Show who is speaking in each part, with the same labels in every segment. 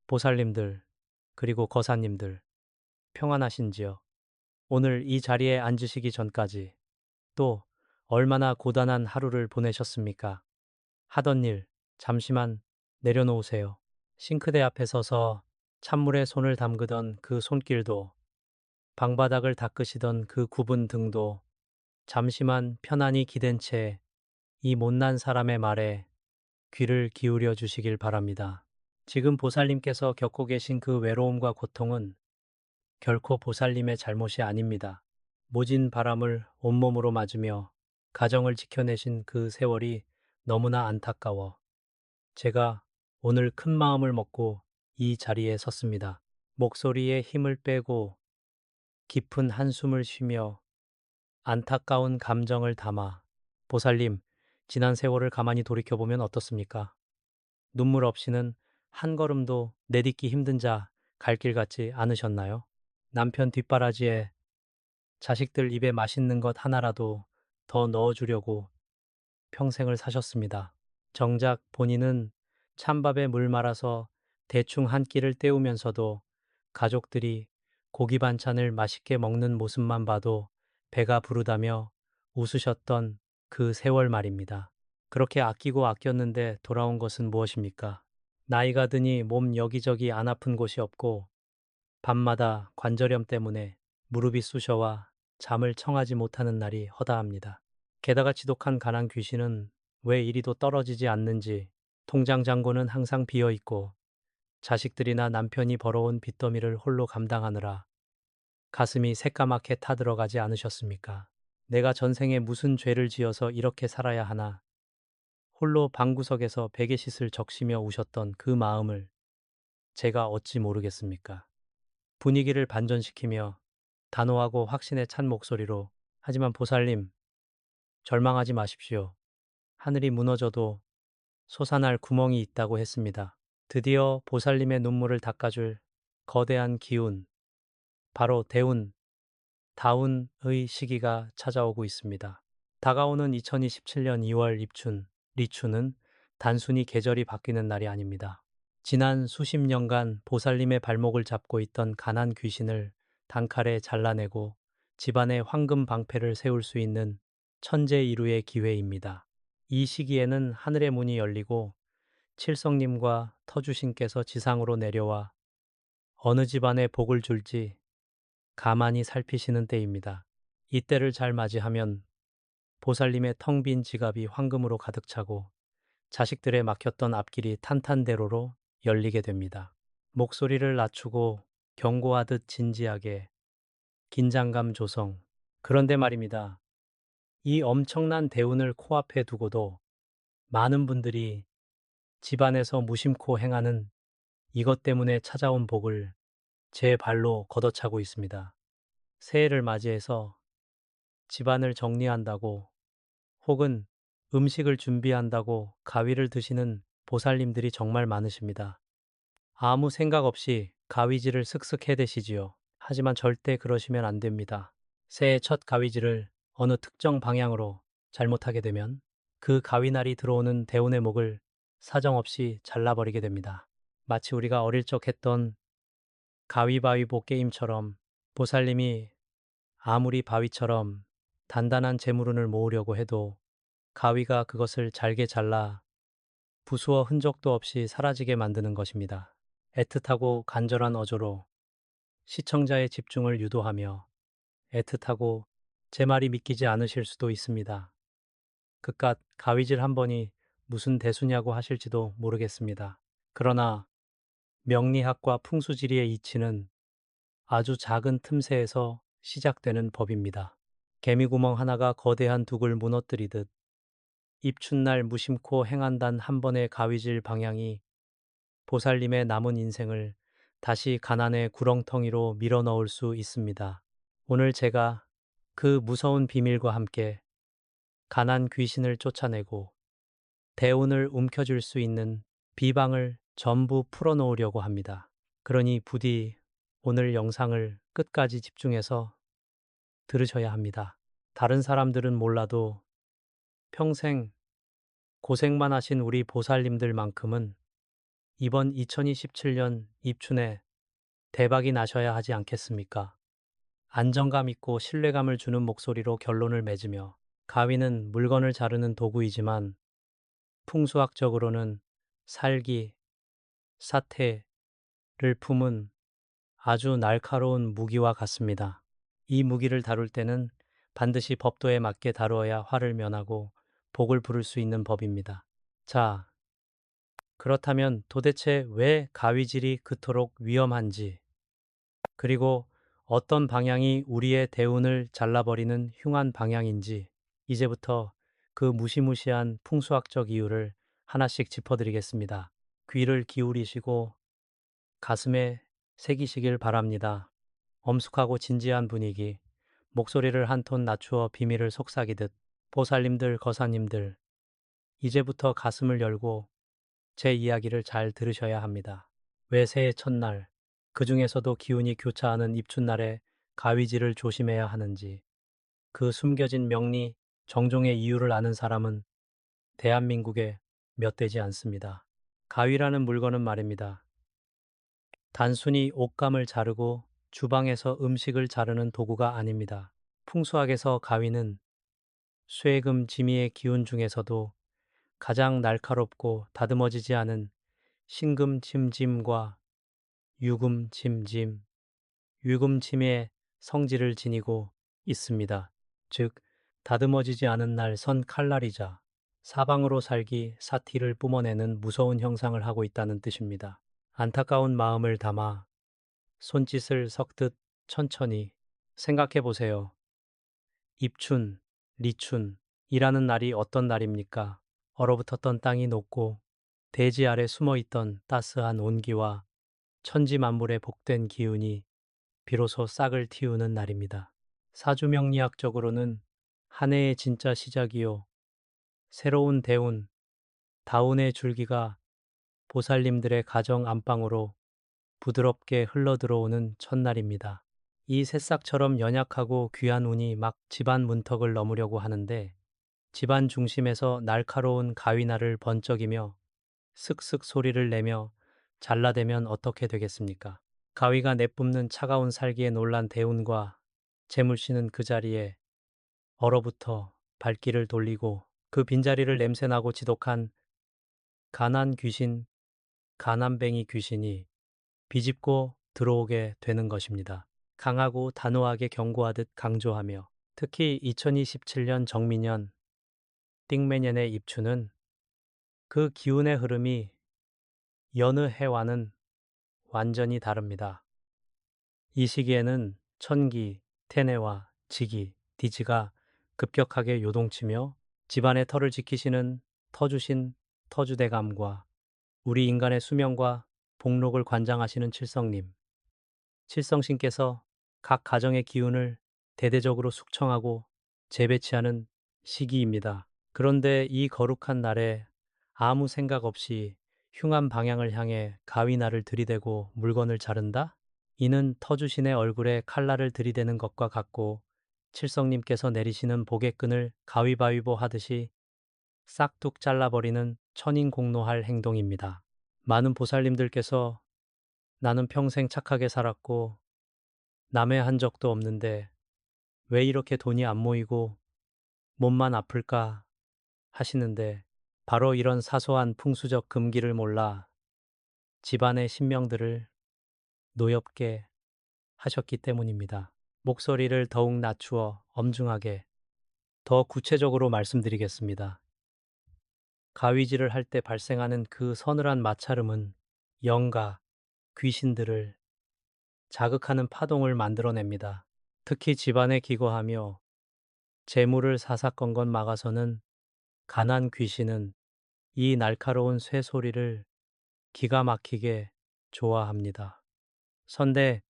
Speaker 1: 보살님들, 그리고 거사님들, 평안하신지요? 오늘 이 자리에 앉으시기 전까지 또 얼마나 고단한 하루를 보내셨습니까? 하던 일, 잠시만 내려놓으세요. 싱크대 앞에 서서 찬물에 손을 담그던 그 손길도, 방바닥을 닦으시던 그 굽은 등도 잠시만 편안히 기댄 채 이 못난 사람의 말에 귀를 기울여 주시길 바랍니다. 지금 보살님께서 겪고 계신 그 외로움과 고통은 결코 보살님의 잘못이 아닙니다. 모진 바람을 온몸으로 맞으며 가정을 지켜내신 그 세월이 너무나 안타까워 제가 오늘 큰 마음을 먹고 이 자리에 섰습니다. 목소리에 힘을 빼고 깊은 한숨을 쉬며 안타까운 감정을 담아 보살님, 지난 세월을 가만히 돌이켜보면 어떻습니까? 눈물 없이는 한 걸음도 내딛기 힘든 자 갈 길 같지 않으셨나요? 남편 뒷바라지에 자식들 입에 맛있는 것 하나라도 더 넣어주려고 평생을 사셨습니다. 정작 본인은 찬밥에 물 말아서 대충 한 끼를 때우면서도 가족들이 고기 반찬을 맛있게 먹는 모습만 봐도 배가 부르다며 웃으셨던 그 세월 말입니다. 그렇게 아끼고 아꼈는데 돌아온 것은 무엇입니까? 나이가 드니 몸 여기저기 안 아픈 곳이 없고 밤마다 관절염 때문에 무릎이 쑤셔와 잠을 청하지 못하는 날이 허다합니다. 게다가 지독한 가난 귀신은 왜 이리도 떨어지지 않는지 통장 잔고는 항상 비어 있고 자식들이나 남편이 벌어온 빚더미를 홀로 감당하느라 가슴이 새까맣게 타들어가지 않으셨습니까? 내가 전생에 무슨 죄를 지어서 이렇게 살아야 하나 홀로 방구석에서 베개싯을 적시며 우셨던 그 마음을 제가 어찌 모르겠습니까? 분위기를 반전시키며 단호하고 확신에 찬 목소리로 하지만 보살님, 절망하지 마십시오. 하늘이 무너져도 솟아날 구멍이 있다고 했습니다. 드디어 보살님의 눈물을 닦아줄 거대한 기운, 바로 대운, 다운의 시기가 찾아오고 있습니다. 다가오는 2027년 2월 입춘, 리춘은 단순히 계절이 바뀌는 날이 아닙니다. 지난 수십 년간 보살님의 발목을 잡고 있던 가난 귀신을 단칼에 잘라내고 집안에 황금 방패를 세울 수 있는 천재이루의 기회입니다. 이 시기에는 하늘의 문이 열리고 칠성님과 터주신께서 지상으로 내려와 어느 집안에 복을 줄지 가만히 살피시는 때입니다. 이때를 잘 맞이하면 보살님의 텅 빈 지갑이 황금으로 가득 차고 자식들의 막혔던 앞길이 탄탄대로로 열리게 됩니다. 목소리를 낮추고 경고하듯 진지하게 긴장감 조성. 그런데 말입니다. 이 엄청난 대운을 코앞에 두고도 많은 분들이 집안에서 무심코 행하는 이것 때문에 찾아온 복을 제 발로 걷어차고 있습니다. 새해를 맞이해서 집안을 정리한다고 혹은 음식을 준비한다고 가위를 드시는 보살님들이 정말 많으십니다. 아무 생각 없이 가위질을 슥슥 해대시지요. 하지만 절대 그러시면 안 됩니다. 새해 첫 가위질을 어느 특정 방향으로 잘못하게 되면 그 가위날이 들어오는 대운의 목을 사정없이 잘라버리게 됩니다. 마치 우리가 어릴 적 했던 가위바위보 게임처럼 보살님이 아무리 바위처럼 단단한 재물운을 모으려고 해도 가위가 그것을 잘게 잘라 부수어 흔적도 없이 사라지게 만드는 것입니다. 애틋하고 간절한 어조로 시청자의 집중을 유도하며 애틋하고 제 말이 믿기지 않으실 수도 있습니다. 그깟 가위질 한 번이 무슨 대수냐고 하실지도 모르겠습니다. 그러나 명리학과 풍수지리의 이치는 아주 작은 틈새에서 시작되는 법입니다. 개미구멍 하나가 거대한 둑을 무너뜨리듯 입춘날 무심코 행한단 한 번의 가위질 방향이 보살님의 남은 인생을 다시 가난의 구렁텅이로 밀어넣을 수 있습니다. 오늘 제가 그 무서운 비밀과 함께 가난 귀신을 쫓아내고 대운을 움켜쥘 수 있는 비방을 전부 풀어놓으려고 합니다. 그러니 부디 오늘 영상을 끝까지 집중해서 들으셔야 합니다. 다른 사람들은 몰라도 평생 고생만 하신 우리 보살님들만큼은 이번 2027년 입춘에 대박이 나셔야 하지 않겠습니까? 안정감 있고 신뢰감을 주는 목소리로 결론을 맺으며 가위는 물건을 자르는 도구이지만 풍수학적으로는 살기, 사태를 품은 아주 날카로운 무기와 같습니다. 이 무기를 다룰 때는 반드시 법도에 맞게 다루어야 화를 면하고 복을 부를 수 있는 법입니다. 자, 그렇다면 도대체 왜 가위질이 그토록 위험한지, 그리고 어떤 방향이 우리의 대운을 잘라버리는 흉한 방향인지, 이제부터 그 무시무시한 풍수학적 이유를 하나씩 짚어드리겠습니다. 귀를 기울이시고 가슴에 새기시길 바랍니다. 엄숙하고 진지한 분위기, 목소리를 한 톤 낮추어 비밀을 속삭이듯 보살님들, 거사님들, 이제부터 가슴을 열고 제 이야기를 잘 들으셔야 합니다. 왜 새해 첫날, 그 중에서도 기운이 교차하는 입춘날에 가위질을 조심해야 하는지, 그 숨겨진 명리, 정종의 이유를 아는 사람은 대한민국에 몇 되지 않습니다. 가위라는 물건은 말입니다. 단순히 옷감을 자르고 주방에서 음식을 자르는 도구가 아닙니다. 풍수학에서 가위는 쇠금 지미의 기운 중에서도 가장 날카롭고 다듬어지지 않은 신금침짐과 유금침짐, 유금침의 성질을 지니고 있습니다. 즉, 다듬어지지 않은 날 선 칼날이자 사방으로 살기 사티를 뿜어내는 무서운 형상을 하고 있다는 뜻입니다. 안타까운 마음을 담아 손짓을 섞듯 천천히 생각해 보세요. 입춘, 리춘이라는 날이 어떤 날입니까? 얼어붙었던 땅이 녹고 대지 아래 숨어 있던 따스한 온기와 천지 만물의 복된 기운이 비로소 싹을 틔우는 날입니다. 사주명리학적으로는 한 해의 진짜 시작이요. 새로운 대운, 다운의 줄기가 보살님들의 가정 안방으로 부드럽게 흘러들어오는 첫날입니다. 이 새싹처럼 연약하고 귀한 운이 막 집안 문턱을 넘으려고 하는데 집안 중심에서 날카로운 가위날을 번쩍이며 슥슥 소리를 내며 잘라대면 어떻게 되겠습니까? 가위가 내뿜는 차가운 살기에 놀란 대운과 재물씨는 그 자리에 얼어붙어 발길을 돌리고 그 빈자리를 냄새나고 지독한 가난 귀신, 가난뱅이 귀신이 비집고 들어오게 되는 것입니다. 강하고 단호하게 경고하듯 강조하며 특히 2027년 정민년 띵매년의 입추는 그 기운의 흐름이 여느 해와는 완전히 다릅니다. 이 시기에는 천기, 태네와 지기, 디지가 급격하게 요동치며 집안의 터를 지키시는 터주신 터주대감과 우리 인간의 수명과 복록을 관장하시는 칠성님, 칠성신께서 각 가정의 기운을 대대적으로 숙청하고 재배치하는 시기입니다. 그런데 이 거룩한 날에 아무 생각 없이 흉한 방향을 향해 가위날을 들이대고 물건을 자른다? 이는 터주신의 얼굴에 칼날을 들이대는 것과 같고 칠성님께서 내리시는 복의 끈을 가위바위보 하듯이 싹둑 잘라버리는 천인공노할 행동입니다. 많은 보살님들께서 나는 평생 착하게 살았고 남의 적도 없는데 왜 이렇게 돈이 안 모이고 몸만 아플까 하시는데 바로 이런 사소한 풍수적 금기를 몰라 집안의 신명들을 노엽게 하셨기 때문입니다. 목소리를 더욱 낮추어 엄중하게 더 구체적으로 말씀드리겠습니다. 가위질을 할 때 발생하는 그 서늘한 마찰음은 영가, 귀신들을 자극하는 파동을 만들어냅니다. 특히 집안에 기거하며 재물을 사사건건 막아서는 가난 귀신은 이 날카로운 쇠소리를 기가 막히게 좋아합니다. 선대,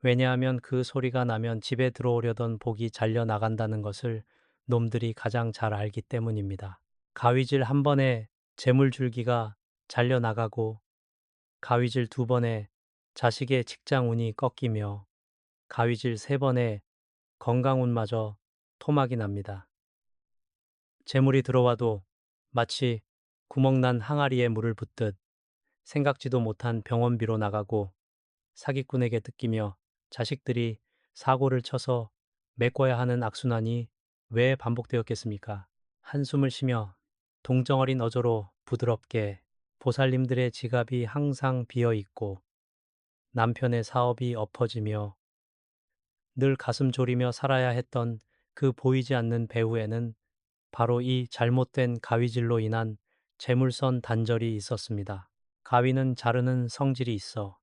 Speaker 1: 왜냐하면 그 소리가 나면 집에 들어오려던 복이 잘려 나간다는 것을 놈들이 가장 잘 알기 때문입니다. 가위질 한 번에 재물줄기가 잘려 나가고 가위질 두 번에 자식의 직장운이 꺾이며 가위질 세 번에 건강운마저 토막이 납니다. 재물이 들어와도 마치 구멍난 항아리에 물을 붓듯 생각지도 못한 병원비로 나가고 사기꾼에게 뜯기며 자식들이 사고를 쳐서 메꿔야 하는 악순환이 왜 반복되었겠습니까? 한숨을 쉬며 동정어린 어조로 부드럽게 보살님들의 지갑이 항상 비어 있고 남편의 사업이 엎어지며 늘 가슴 졸이며 살아야 했던 그 보이지 않는 배후에는 바로 이 잘못된 가위질로 인한 재물선 단절이 있었습니다. 가위는 자르는 성질이 있어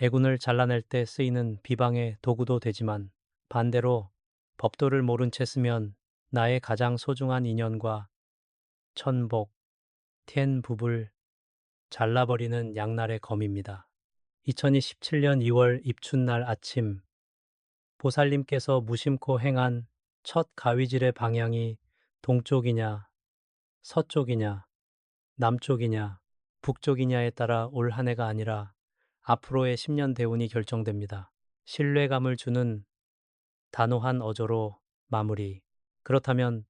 Speaker 1: 애군을 잘라낼 때 쓰이는 비방의 도구도 되지만 반대로 법도를 모른 채 쓰면 나의 가장 소중한 인연과 천복, 텐 부불 잘라버리는 양날의 검입니다. 2027년 2월 입춘날 아침 보살님께서 무심코 행한 첫 가위질의 방향이 동쪽이냐, 서쪽이냐, 남쪽이냐, 북쪽이냐에 따라 올 한 해가 아니라 앞으로의 10년 대운이 결정됩니다. 신뢰감을 주는 단호한 어조로 마무리. 그렇다면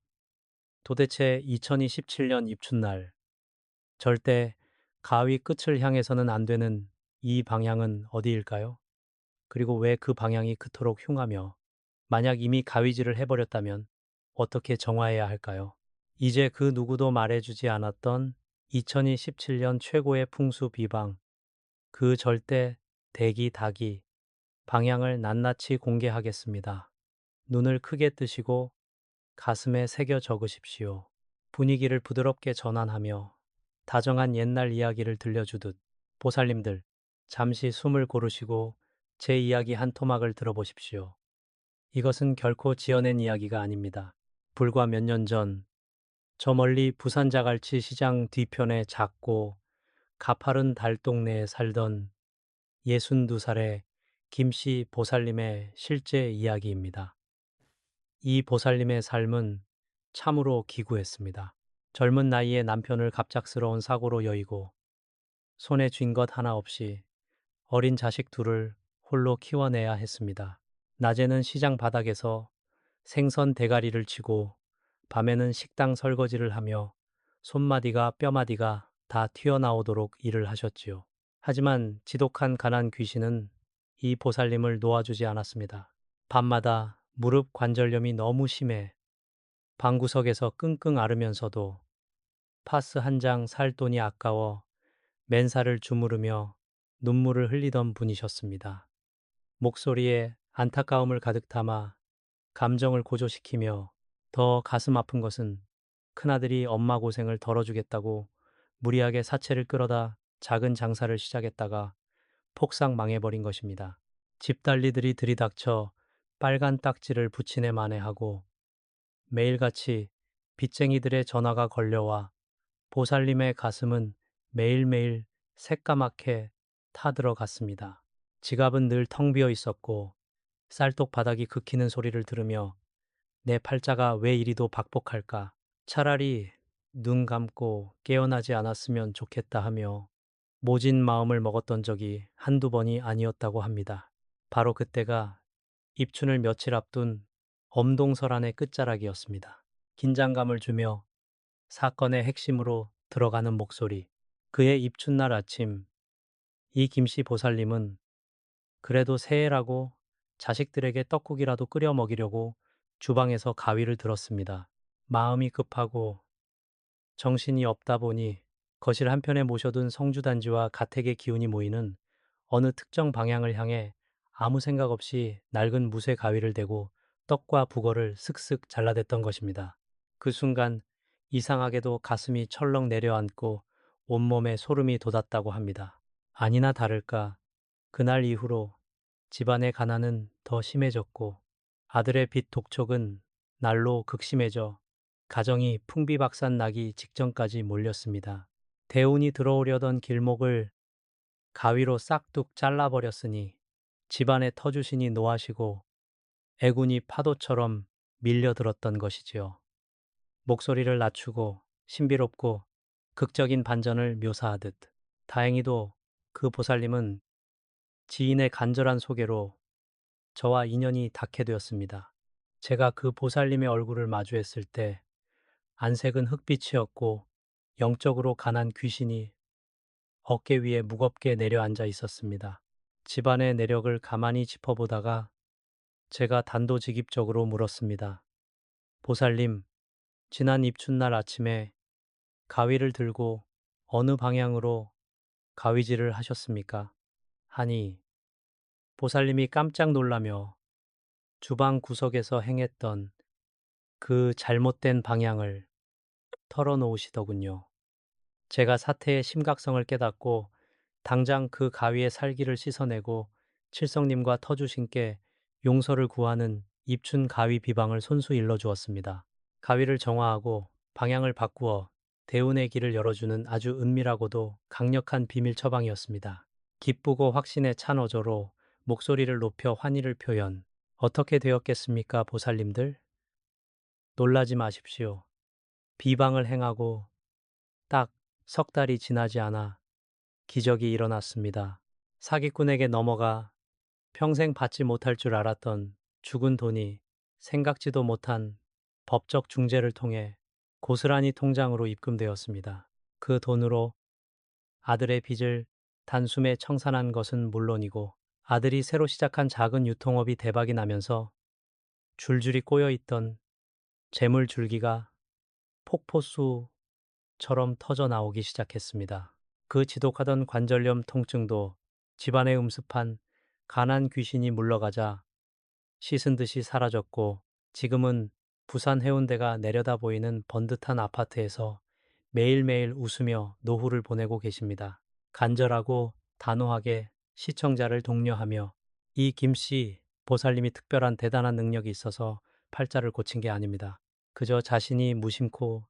Speaker 1: 도대체 2027년 입춘날 절대 가위 끝을 향해서는 안 되는 이 방향은 어디일까요? 그리고 왜 그 방향이 그토록 흉하며 만약 이미 가위질을 해버렸다면 어떻게 정화해야 할까요? 이제 그 누구도 말해주지 않았던 2027년 최고의 풍수 비방, 그 절대 대기 닭이 방향을 낱낱이 공개하겠습니다. 눈을 크게 뜨시고 가슴에 새겨 적으십시오. 분위기를 부드럽게 전환하며 다정한 옛날 이야기를 들려주듯 보살님들 잠시 숨을 고르시고 제 이야기 한 토막을 들어보십시오. 이것은 결코 지어낸 이야기가 아닙니다. 불과 몇 년 전 저 멀리 부산 자갈치 시장 뒤편의 작고 가파른 달동네에 살던 62살의 김씨 보살님의 실제 이야기입니다. 이 보살님의 삶은 참으로 기구했습니다. 젊은 나이에 남편을 갑작스러운 사고로 여의고 손에 쥔 것 하나 없이 어린 자식 둘을 홀로 키워내야 했습니다. 낮에는 시장 바닥에서 생선 대가리를 치고 밤에는 식당 설거지를 하며 손마디가 뼈마디가 다 튀어나오도록 일을 하셨지요. 하지만 지독한 가난 귀신은 이 보살님을 놓아주지 않았습니다. 밤마다 무릎 관절염이 너무 심해 방구석에서 끙끙 앓으면서도 파스 한 장 살 돈이 아까워 맨살을 주무르며 눈물을 흘리던 분이셨습니다. 목소리에 안타까움을 가득 담아 감정을 고조시키며 더 가슴 아픈 것은 큰아들이 엄마 고생을 덜어주겠다고 무리하게 사채를 끌어다 작은 장사를 시작했다가 폭삭 망해버린 것입니다. 집달리들이 들이닥쳐 빨간 딱지를 붙이네 마네하고 매일같이 빚쟁이들의 전화가 걸려와 보살님의 가슴은 매일매일 새까맣게 타들어갔습니다. 지갑은 늘 텅 비어 있었고 쌀독 바닥이 긁히는 소리를 들으며 내 팔자가 왜 이리도 박복할까? 차라리 눈 감고 깨어나지 않았으면 좋겠다 하며 모진 마음을 먹었던 적이 한두 번이 아니었다고 합니다. 바로 그때가 입춘을 며칠 앞둔 엄동설안의 끝자락이었습니다. 긴장감을 주며 사건의 핵심으로 들어가는 목소리. 그의 입춘날 아침, 이 김씨 보살님은 그래도 새해라고 자식들에게 떡국이라도 끓여 먹이려고 주방에서 가위를 들었습니다. 마음이 급하고 정신이 없다 보니 거실 한편에 모셔둔 성주단지와 가택의 기운이 모이는 어느 특정 방향을 향해 아무 생각 없이 낡은 무쇠 가위를 대고 떡과 북어를 슥슥 잘라댔던 것입니다. 그 순간 이상하게도 가슴이 철렁 내려앉고 온몸에 소름이 돋았다고 합니다. 아니나 다를까 그날 이후로 집안의 가난은 더 심해졌고 아들의 빚 독촉은 날로 극심해져 가정이 풍비박산 나기 직전까지 몰렸습니다. 대운이 들어오려던 길목을 가위로 싹둑 잘라버렸으니 집안의 터주신이 노하시고 애군이 파도처럼 밀려들었던 것이지요. 목소리를 낮추고 신비롭고 극적인 반전을 묘사하듯 다행히도 그 보살님은 지인의 간절한 소개로 저와 인연이 닿게 되었습니다. 제가 그 보살님의 얼굴을 마주했을 때 안색은 흑빛이었고 영적으로 가난 귀신이 어깨 위에 무겁게 내려앉아 있었습니다. 집안의 내력을 가만히 짚어보다가 제가 단도직입적으로 물었습니다. 보살님, 지난 입춘날 아침에 가위를 들고 어느 방향으로 가위질을 하셨습니까? 하니 보살님이 깜짝 놀라며 주방 구석에서 행했던 그 잘못된 방향을 털어놓으시더군요. 제가 사태의 심각성을 깨닫고 당장 그 가위의 살기를 씻어내고 칠성님과 터주신께 용서를 구하는 입춘 가위 비방을 손수 일러주었습니다. 가위를 정화하고 방향을 바꾸어 대운의 길을 열어주는 아주 은밀하고도 강력한 비밀 처방이었습니다. 기쁘고 확신에 찬 어조로 목소리를 높여 환희를 표현. 어떻게 되었겠습니까, 보살님들? 놀라지 마십시오. 비방을 행하고 딱 석 달이 지나지 않아 기적이 일어났습니다. 사기꾼에게 넘어가 평생 받지 못할 줄 알았던 죽은 돈이 생각지도 못한 법적 중재를 통해 고스란히 통장으로 입금되었습니다. 그 돈으로 아들의 빚을 단숨에 청산한 것은 물론이고 아들이 새로 시작한 작은 유통업이 대박이 나면서 줄줄이 꼬여있던 재물 줄기가 폭포수처럼 터져 나오기 시작했습니다. 그 지독하던 관절염 통증도 집안에 음습한 가난 귀신이 물러가자 씻은 듯이 사라졌고 지금은 부산 해운대가 내려다 보이는 번듯한 아파트에서 매일매일 웃으며 노후를 보내고 계십니다. 간절하고 단호하게 시청자를 독려하며 이 김씨 보살님이 특별한 대단한 능력이 있어서 팔자를 고친 게 아닙니다. 그저 자신이 무심코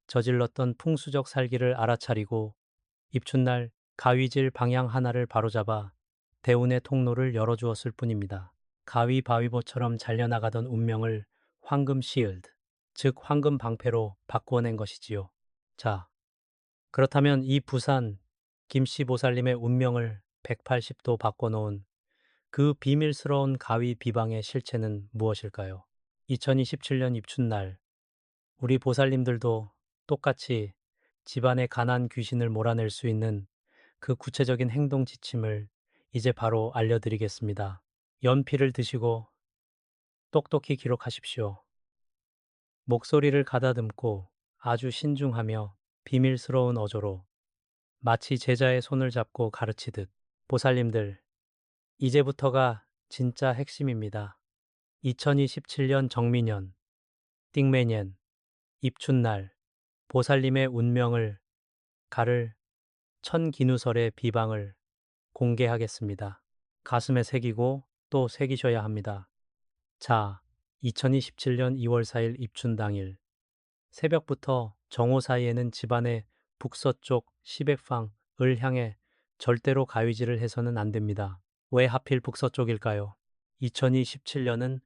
Speaker 1: 저질렀던 풍수적 살기를 알아차리고 입춘날 가위질 방향 하나를 바로잡아 대운의 통로를 열어주었을 뿐입니다. 가위바위보처럼 잘려나가던 운명을 황금 시을드, 즉 황금 방패로 바꾸어낸 것이지요. 자, 그렇다면 이 부산 김씨 보살님의 운명을 180도 바꿔놓은 그 비밀스러운 가위 비방의 실체는 무엇일까요? 2027년 입춘날 우리 보살님들도 똑같이 집안의 가난 귀신을 몰아낼 수 있는 그 구체적인 행동 지침을 이제 바로 알려드리겠습니다. 연필을 드시고 똑똑히 기록하십시오. 목소리를 가다듬고 아주 신중하며 비밀스러운 어조로 마치 제자의 손을 잡고 가르치듯 보살님들, 이제부터가 진짜 핵심입니다. 2027년 정민년, 띵매년, 입춘날, 보살님의 운명을 가를 천기누설의 비방을 공개하겠습니다. 가슴에 새기고 또 새기셔야 합니다. 자, 2027년 2월 4일 입춘 당일 새벽부터 정오 사이에는 집안의 북서쪽 시백방을 향해 절대로 가위질을 해서는 안 됩니다. 왜 하필 북서쪽일까요? 2027년은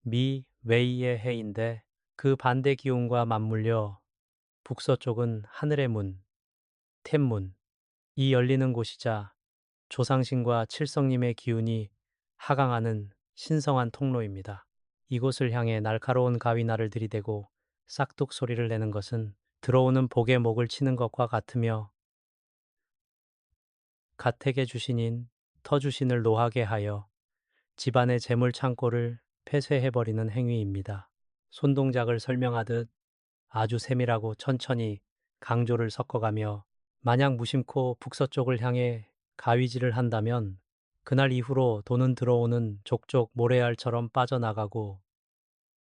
Speaker 1: 미 웨이의 해인데 그 반대 기운과 맞물려 북서쪽은 하늘의 문,天문, 이 열리는 곳이자 조상신과 칠성님의 기운이 하강하는 신성한 통로입니다. 이곳을 향해 날카로운 가위날을 들이대고 싹둑 소리를 내는 것은 들어오는 복의 목을 치는 것과 같으며 가택의 주신인 터주신을 노하게 하여 집안의 재물 창고를 폐쇄해버리는 행위입니다. 손동작을 설명하듯 아주 세밀하고 천천히 강조를 섞어가며 만약 무심코 북서쪽을 향해 가위질을 한다면 그날 이후로 돈은 들어오는 족족 모래알처럼 빠져나가고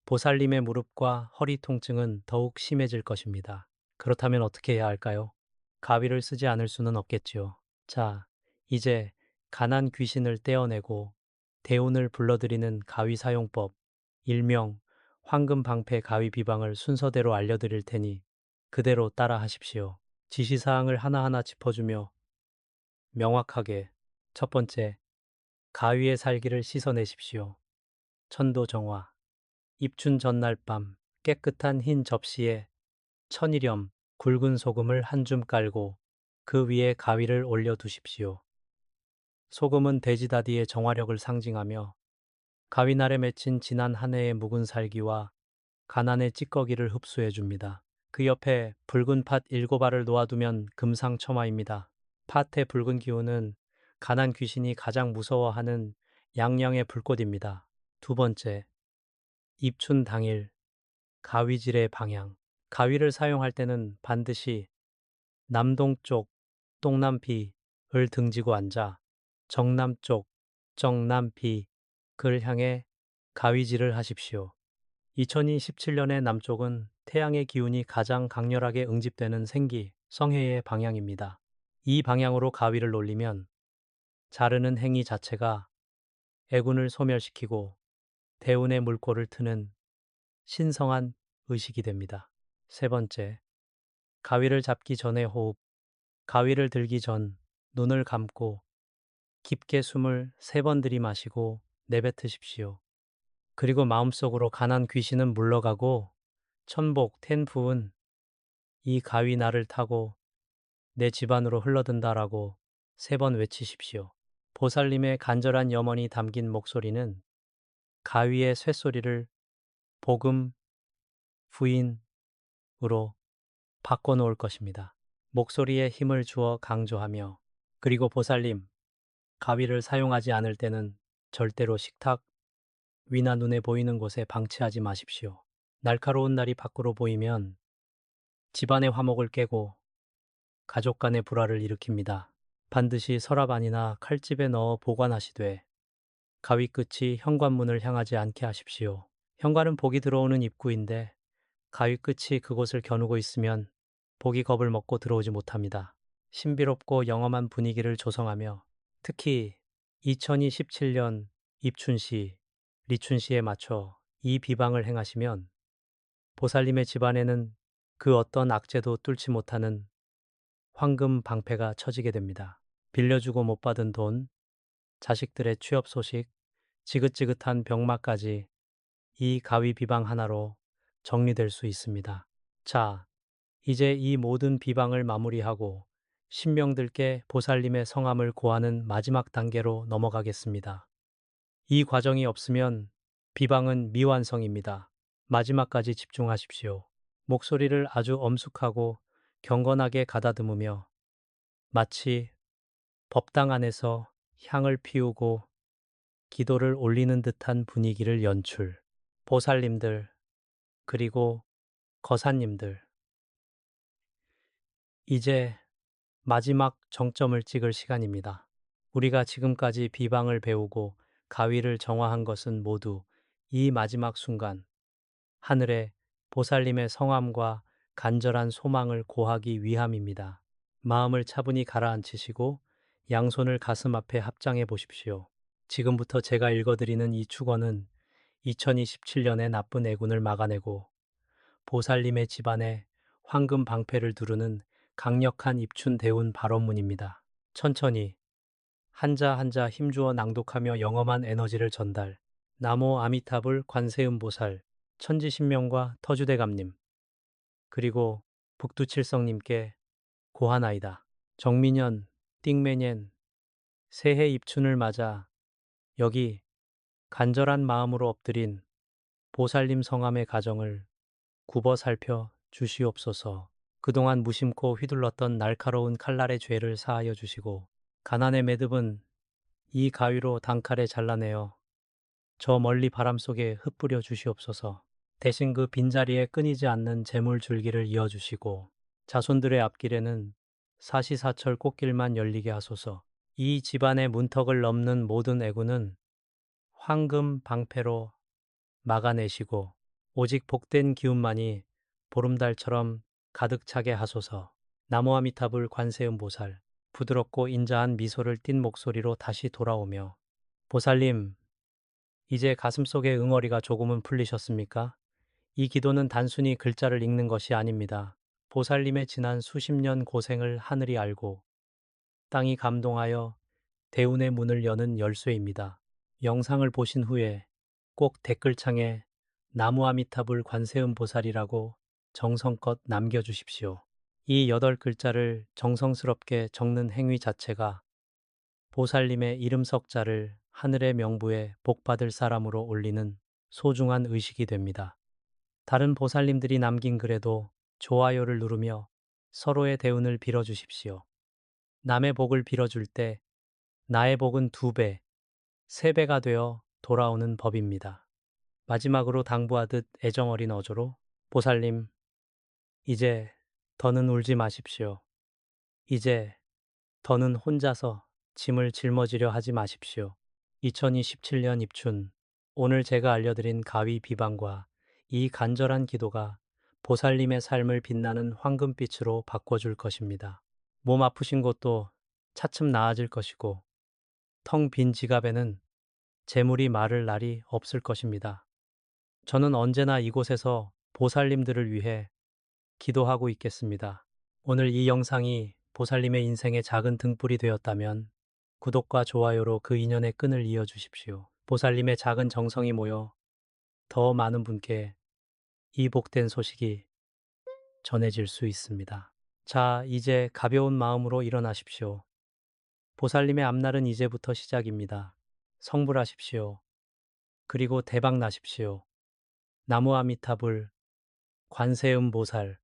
Speaker 1: 보살님의 무릎과 허리 통증은 더욱 심해질 것입니다. 그렇다면 어떻게 해야 할까요? 가위를 쓰지 않을 수는 없겠지요. 자, 이제 가난 귀신을 떼어내고 대운을 불러들이는 가위 사용법, 일명 황금방패 가위 비방을 순서대로 알려드릴 테니 그대로 따라 하십시오. 지시사항을 하나하나 짚어주며 명확하게 첫 번째, 가위의 살기를 씻어내십시오. 천도정화, 입춘 전날 밤 깨끗한 흰 접시에 천일염, 굵은 소금을 한 줌 깔고 그 위에 가위를 올려두십시오. 소금은 돼지다디의 정화력을 상징하며 가위날에 맺힌 지난 한 해의 묵은 살기와 가난의 찌꺼기를 흡수해 줍니다. 그 옆에 붉은 팥 7알을 놓아두면 금상첨화입니다. 팥의 붉은 기운은 가난 귀신이 가장 무서워하는 양양의 불꽃입니다. 두 번째, 입춘 당일 가위질의 방향. 가위를 사용할 때는 반드시 남동쪽 동남비을 등지고 앉아 정남쪽 정남비를 향해 가위질을 하십시오. 2027년의 남쪽은 태양의 기운이 가장 강렬하게 응집되는 생기, 성해의 방향입니다. 이 방향으로 가위를 올리면 자르는 행위 자체가 애군을 소멸시키고 대운의 물꼬를 트는 신성한 의식이 됩니다. 세 번째, 가위를 잡기 전의 호흡. 가위를 들기 전 눈을 감고 깊게 숨을 3번 들이마시고 내뱉으십시오. 그리고 마음속으로 가난 귀신은 물러가고 천복, 텐푸은 이 가위 나를 타고 내 집안으로 흘러든다라고 3번 외치십시오. 보살님의 간절한 염원이 담긴 목소리는 가위의 쇳소리를 복음, 부인으로 바꿔놓을 것입니다. 목소리에 힘을 주어 강조하며 그리고 보살님, 가위를 사용하지 않을 때는 절대로 식탁 위나 눈에 보이는 곳에 방치하지 마십시오. 날카로운 날이 밖으로 보이면 집안의 화목을 깨고 가족 간의 불화를 일으킵니다. 반드시 서랍 안이나 칼집에 넣어 보관하시되 가위 끝이 현관문을 향하지 않게 하십시오. 현관은 복이 들어오는 입구인데 가위 끝이 그곳을 겨누고 있으면 복이 겁을 먹고 들어오지 못합니다. 신비롭고 영험한 분위기를 조성하며 특히 2027년 입춘시, 리춘시에 맞춰 이 비방을 행하시면 보살님의 집안에는 그 어떤 악재도 뚫지 못하는 황금 방패가 쳐지게 됩니다. 빌려주고 못 받은 돈, 자식들의 취업 소식, 지긋지긋한 병마까지 이 가위 비방 하나로 정리될 수 있습니다. 자, 이제 이 모든 비방을 마무리하고 신명들께 보살님의 성함을 고하는 마지막 단계로 넘어가겠습니다. 이 과정이 없으면 비방은 미완성입니다. 마지막까지 집중하십시오. 목소리를 아주 엄숙하고 경건하게 가다듬으며 마치 법당 안에서 향을 피우고 기도를 올리는 듯한 분위기를 연출. 보살님들, 그리고 거사님들, 이제 마지막 정점을 찍을 시간입니다. 우리가 지금까지 비방을 배우고 가위를 정화한 것은 모두 이 마지막 순간, 하늘에 보살님의 성함과 간절한 소망을 고하기 위함입니다. 마음을 차분히 가라앉히시고 양손을 가슴 앞에 합장해 보십시오. 지금부터 제가 읽어드리는 이 축원은 2027년의 나쁜 애군을 막아내고 보살님의 집안에 황금 방패를 두르는 강력한 입춘 대운 발언문입니다. 천천히 한자 한자 힘주어 낭독하며 영험한 에너지를 전달. 나모 아미타불 관세음보살 천지신명과 터주대감님 그리고 북두칠성님께 고하나이다. 정민현 띵매년 새해 입춘을 맞아 여기 간절한 마음으로 엎드린 보살님 성함의 가정을 굽어 살펴 주시옵소서. 그동안 무심코 휘둘렀던 날카로운 칼날의 죄를 사하여 주시고 가난의 매듭은 이 가위로 단칼에 잘라내어 저 멀리 바람 속에 흩뿌려 주시옵소서. 대신 그 빈자리에 끊이지 않는 재물 줄기를 이어주시고 자손들의 앞길에는 사시사철 꽃길만 열리게 하소서. 이 집안의 문턱을 넘는 모든 애구는 황금 방패로 막아내시고 오직 복된 기운만이 보름달처럼 가득 차게 하소서. 나무아미타불 관세음보살 부드럽고 인자한 미소를 띤 목소리로 다시 돌아오며 보살님, 이제 가슴속의 응어리가 조금은 풀리셨습니까? 이 기도는 단순히 글자를 읽는 것이 아닙니다. 보살님의 지난 수십 년 고생을 하늘이 알고 땅이 감동하여 대운의 문을 여는 열쇠입니다. 영상을 보신 후에 꼭 댓글창에 나무아미타불 관세음보살이라고 정성껏 남겨주십시오. 이 8글자를 정성스럽게 적는 행위 자체가 보살님의 이름 석자를 하늘의 명부에 복받을 사람으로 올리는 소중한 의식이 됩니다. 다른 보살님들이 남긴 글에도 좋아요를 누르며 서로의 대운을 빌어주십시오. 남의 복을 빌어줄 때 나의 복은 두 배, 세 배가 되어 돌아오는 법입니다. 마지막으로 당부하듯 애정어린 어조로 보살님, 이제 더는 울지 마십시오. 이제 더는 혼자서 짐을 짊어지려 하지 마십시오. 2027년 입춘, 오늘 제가 알려드린 가위 비방과 이 간절한 기도가 보살님의 삶을 빛나는 황금빛으로 바꿔줄 것입니다. 몸 아프신 곳도 차츰 나아질 것이고, 텅 빈 지갑에는 재물이 마를 날이 없을 것입니다. 저는 언제나 이곳에서 보살님들을 위해 기도하고 있겠습니다. 오늘 이 영상이 보살님의 인생의 작은 등불이 되었다면 구독과 좋아요로 그 인연의 끈을 이어주십시오. 보살님의 작은 정성이 모여 더 많은 분께 이 복된 소식이 전해질 수 있습니다. 자, 이제 가벼운 마음으로 일어나십시오. 보살님의 앞날은 이제부터 시작입니다. 성불하십시오. 그리고 대박 나십시오. 나무 아미타불, 관세음보살,